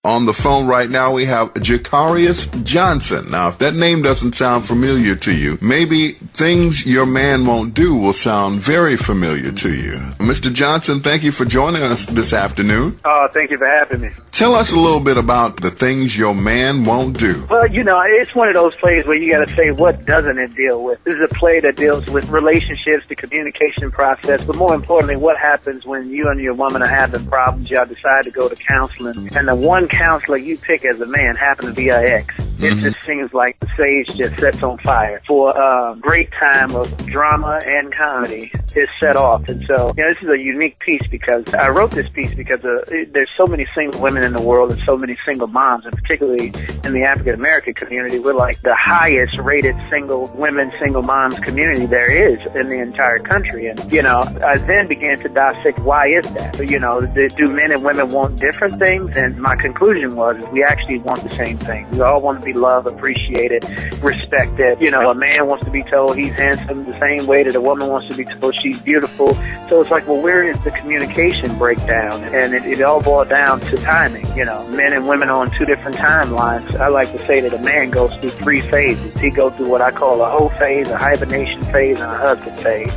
On the phone right now, we have JeCaryous Johnson. Now, if that name doesn't sound familiar to you, maybe Things Your Man Won't Do will sound very familiar to you. Mr. Johnson, thank you for joining us this afternoon. Oh, thank you for having me. Tell us a little bit about the Things Your Man Won't Do. Well, it's one of those plays where you got to say, what doesn't it deal with? This is a play that deals with relationships, the communication process, but more importantly, what happens when you and your woman are having problems, y'all decide to go to counseling, and the one counselor you pick as a man happens to be her ex. It just seems like the stage just sets on fire for a great time of drama and comedy is set off. And so, this is a unique piece because I wrote this piece because there's so many single women in the world and so many single moms, and particularly in the African American community, we're like the highest rated single women, single moms community there is in the entire country. And, I then began to dissect why is that? Do men and women want different things? And my conclusion was we actually want the same thing. We all want to be loved, appreciated, respected. A man wants to be told he's handsome the same way that a woman wants to be told she's beautiful. So it's like, well, where is the communication breakdown? And it all boiled down to timing. Men and women on two different timelines. I like to say that a man goes through three phases. He goes through what I call a hoe phase, a hibernation phase, and a husband phase.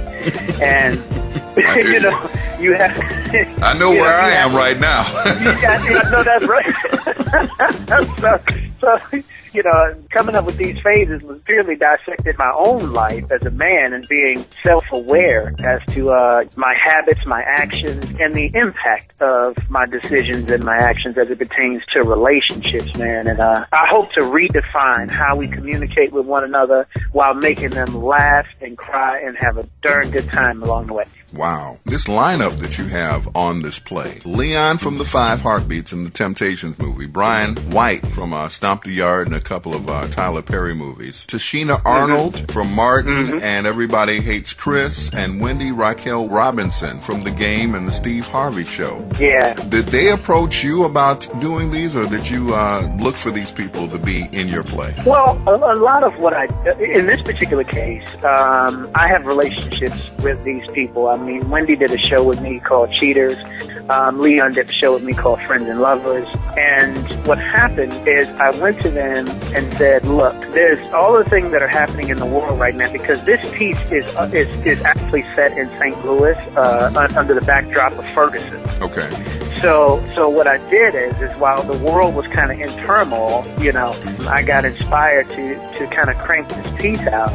And you have. I know where I am right now. I know that's right. So, coming up with these phases was purely dissecting my own life as a man and being self-aware as to my habits, my actions, and the impact of my decisions and my actions as it pertains to relationships, man. And I hope to redefine how we communicate with one another while making them laugh and cry and have a darn good time along the way. Wow. This lineup that you have on this play: Leon from the Five Heartbeats in the Temptations movie, Brian White from Stomp the Yard and a couple of Tyler Perry movies, Tashina Arnold from Martin and Everybody Hates Chris, and Wendy Raquel Robinson from The Game and The Steve Harvey Show. Yeah. Did they approach you about doing these, or did you look for these people to be in your play? Well, a lot of what in this particular case, I have relationships with these people. I mean, Wendy did a show with me called Cheaters. Leon did a show with me called Friends and Lovers. And what happened is I went to them and said, look, there's all the things that are happening in the world right now, because this piece is actually set in St. Louis under the backdrop of Ferguson. Okay. So what I did is while the world was kind of in turmoil, I got inspired to kind of crank this piece out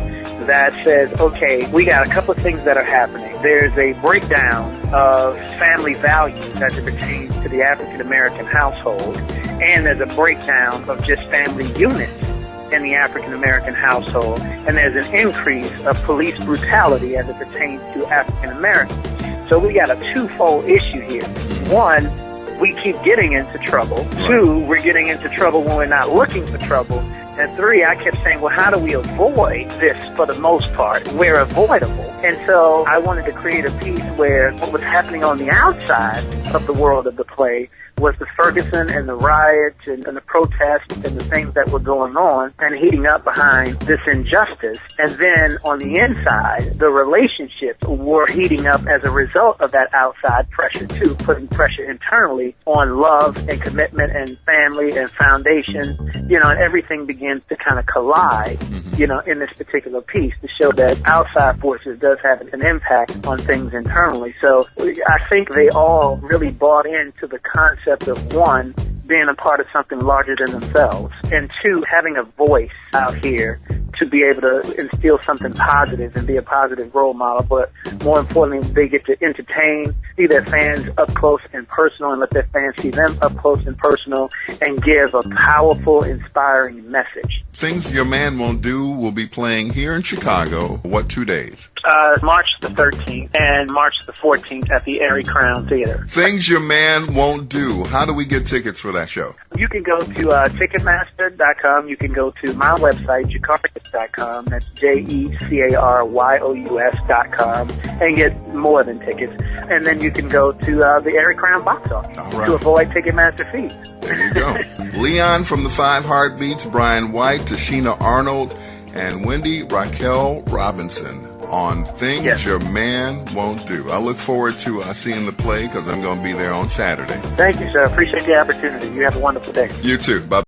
that says, okay, we got a couple of things that are happening. There's a breakdown of family values as it pertains to the African American household, and there's a breakdown of just family units in the African American household, and there's an increase of police brutality as it pertains to African Americans. So we got a twofold issue here. One, we keep getting into trouble. Two, we're getting into trouble when we're not looking for trouble. And three, I kept saying, well, how do we avoid this for the most part? We're avoidable. And so I wanted to create a piece where what was happening on the outside of the world of the play was the Ferguson and the riots and the protests and the things that were going on and heating up behind this injustice. And then on the inside, the relationships were heating up as a result of that outside pressure too, putting pressure internally on love and commitment and family and foundation, and everything begins to kind of collide, in this particular piece to show that outside forces does have an impact on things internally. So I think they all really bought into the concept of, one, being a part of something larger than themselves, and two, having a voice out here to be able to instill something positive and be a positive role model. But more importantly, they get to entertain, see their fans up close and personal, and let their fans see them up close and personal, and give a powerful, inspiring message. Things Your Man Won't Do will be playing here in Chicago. What 2 days? March the 13th and March the 14th at the Airy Crown Theater. Things Your Man Won't Do. How do we get tickets for that show? You can go to Ticketmaster.com. You can go to my website, JeCaryous.com. That's JeCaryous.com, and get more than tickets. And then you can go to the Airy Crown box office to avoid Ticketmaster fees. There you go. Leon from the Five Heartbeats, Brian White, Tashina Arnold, and Wendy Raquel Robinson. on things Yes. your man won't do. I look forward to seeing the play because I'm going to be there on Saturday. Thank you, sir. Appreciate the opportunity. You have a wonderful day. You too. Bye.